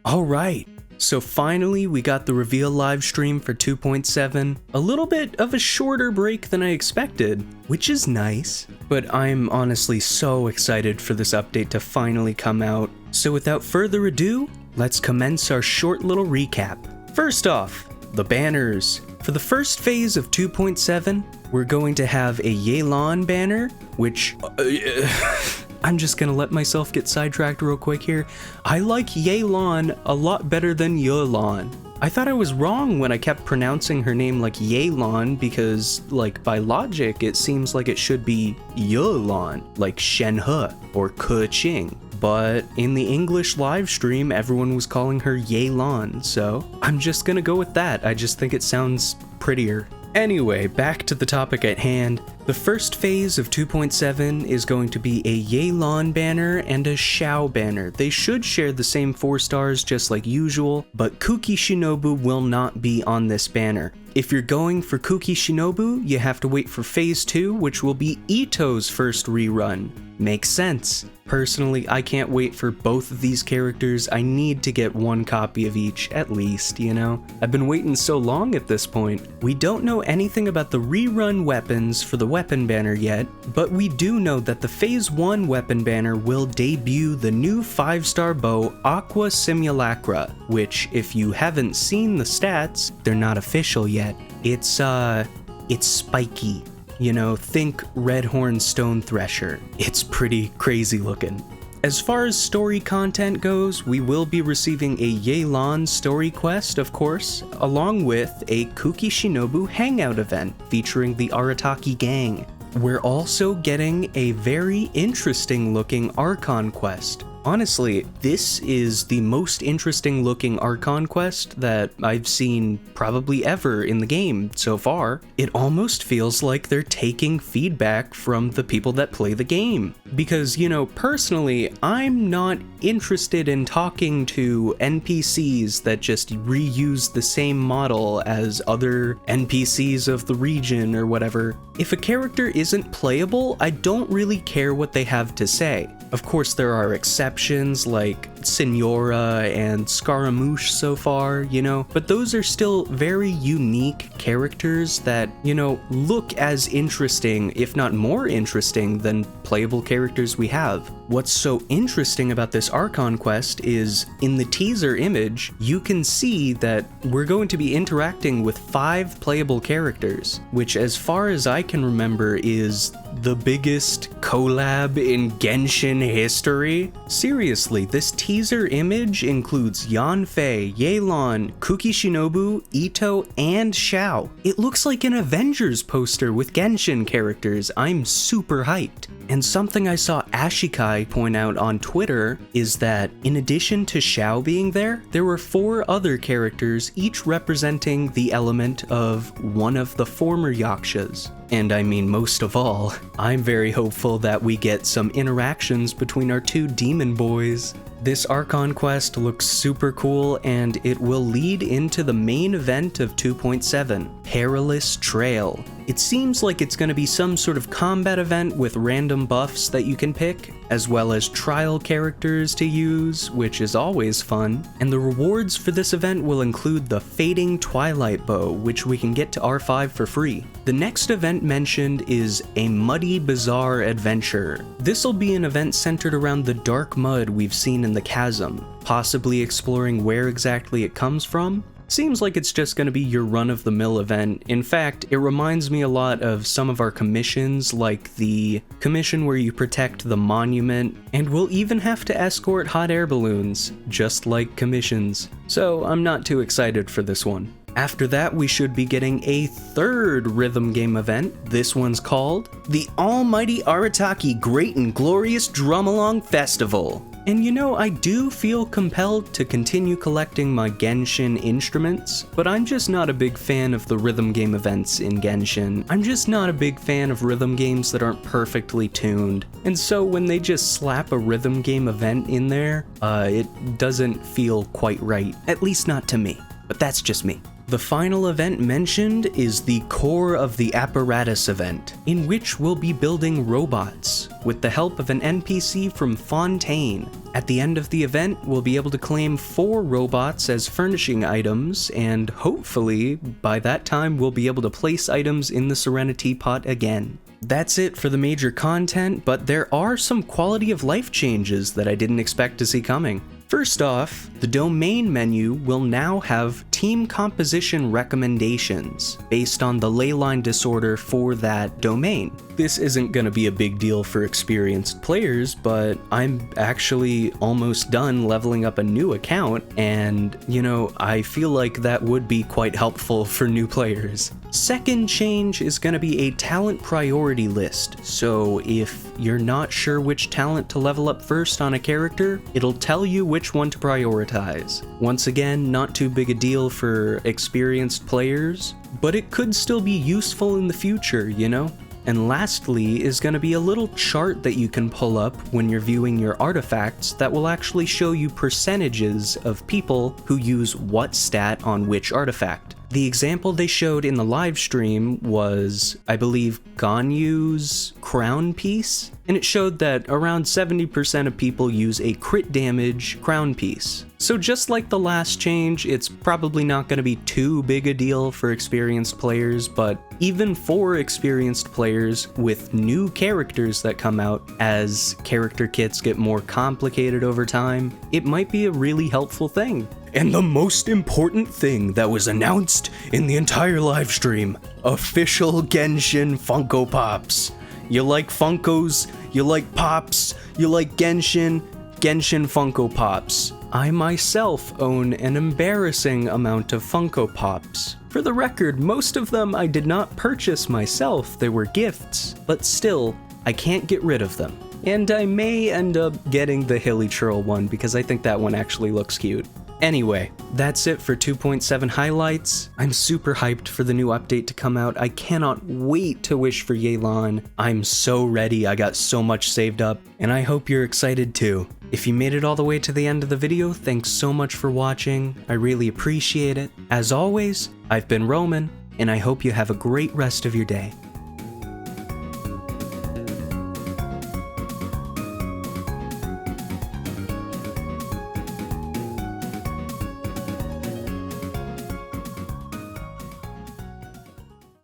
Alright, so finally we got the reveal live stream for 2.7. A little bit of a shorter break than I expected, which is nice, but I'm honestly so excited for this update to finally come out. So without further ado, let's commence our short little recap. First off, the banners. For the first phase of 2.7, we're going to have a Yelan banner, which... I'm just gonna let myself get sidetracked real quick here. I like Yelan a lot better than Yelan. I thought I was wrong when I kept pronouncing her name like Yelan because, like, by logic, it seems like it should be Yelan, like Shen He or Ke Qing. But in the English live stream, everyone was calling her Yelan, so I'm just gonna go with that. I just think it sounds prettier. Anyway, back to the topic at hand. The first phase of 2.7 is going to be a Yelan banner and a Xiao banner. They should share the same 4 stars just like usual, but Kuki Shinobu will not be on this banner. If you're going for Kuki Shinobu, you have to wait for phase 2, which will be Ito's first rerun. Makes sense. Personally, I can't wait for both of these characters. I need to get one copy of each, at least, you know? I've been waiting so long at this point. We don't know anything about the rerun weapons for the weapon banner yet, but we do know that the phase 1 weapon banner will debut the new 5-star bow Aqua Simulacra, which, if you haven't seen the stats, they're not official yet. It's spiky. You know, think Redhorn Stone Thresher. It's pretty crazy looking. As far as story content goes, we will be receiving a Yelan story quest, of course, along with a Kuki Shinobu hangout event featuring the Arataki gang. We're also getting a very interesting looking Archon quest. Honestly, this is the most interesting looking Archon quest that I've seen probably ever in the game so far. It almost feels like they're taking feedback from the people that play the game. Because, you know, personally, I'm not interested in talking to NPCs that just reuse the same model as other NPCs of the region or whatever. If a character isn't playable, I don't really care what they have to say. Of course, there are exceptions like Signora and Scaramouche so far, you know, but those are still very unique characters that, you know, look as interesting, if not more interesting, than playable characters we have. What's so interesting about this Archon quest is, in the teaser image, you can see that we're going to be interacting with 5 playable characters, which, as far as I can remember, is the biggest collab in Genshin history. Seriously, this teaser image includes Yanfei, Yelan, Kuki Shinobu, Ito, and Xiao. It looks like an Avengers poster with Genshin characters. I'm super hyped. And something I saw Ashikai point out on Twitter is that in addition to Xiao being there, there were 4 other characters, each representing the element of one of the former Yakshas. And I mean, most of all, I'm very hopeful that we get some interactions between our 2 demon boys. This Archon quest looks super cool, and it will lead into the main event of 2.7, Perilous Trail. It seems like it's going to be some sort of combat event with random buffs that you can pick, as well as trial characters to use, which is always fun. And the rewards for this event will include the Fading Twilight Bow, which we can get to R5 for free. The next event mentioned is a Muddy Bazaar Adventure. This'll be an event centered around the dark mud we've seen in the chasm, possibly exploring where exactly it comes from. Seems like it's just going to be your run-of-the-mill event. In fact, it reminds me a lot of some of our commissions, like the commission where you protect the monument, and we'll even have to escort hot air balloons, just like commissions. So I'm not too excited for this one. After that, we should be getting a 3rd rhythm game event. This one's called the Almighty Arataki Great and Glorious Drum-Along Festival. And you know, I do feel compelled to continue collecting my Genshin instruments, but I'm just not a big fan of the rhythm game events in Genshin. I'm just not a big fan of rhythm games that aren't perfectly tuned. And so when they just slap a rhythm game event in there, it doesn't feel quite right. At least not to me. But that's just me. The final event mentioned is the Core of the Apparatus event, in which we'll be building robots with the help of an NPC from Fontaine. At the end of the event, we'll be able to claim 4 robots as furnishing items, and hopefully, by that time, we'll be able to place items in the Serenity pot again. That's it for the major content, but there are some quality of life changes that I didn't expect to see coming. First off, the domain menu will now have team composition recommendations based on the ley line disorder for that domain. This isn't going to be a big deal for experienced players, but I'm actually almost done leveling up a new account, and, I feel like that would be quite helpful for new players. Second change is going to be a talent priority list, so if you're not sure which talent to level up first on a character, it'll tell you which one to prioritize. Once again, not too big a deal for experienced players, but it could still be useful in the future, And lastly is going to be a little chart that you can pull up when you're viewing your artifacts that will actually show you percentages of people who use what stat on which artifact. The example they showed in the live stream was, I believe, Ganyu's crown piece, and it showed that around 70% of people use a crit damage crown piece. So just like the last change, it's probably not going to be too big a deal for experienced players, but even for experienced players with new characters that come out as character kits get more complicated over time, it might be a really helpful thing. And the most important thing that was announced in the entire live stream: official Genshin Funko Pops. You like Funkos, you like Pops, you like Genshin Funko Pops. I myself own an embarrassing amount of Funko Pops. For the record, most of them I did not purchase myself, they were gifts, but still, I can't get rid of them. And I may end up getting the Hilichurl one because I think that one actually looks cute. Anyway, that's it for 2.7 highlights. I'm super hyped for the new update to come out. I cannot wait to wish for Yelan. I'm so ready, I got so much saved up, and I hope you're excited too. If you made it all the way to the end of the video, thanks so much for watching. I really appreciate it. As always, I've been Roman, and I hope you have a great rest of your day.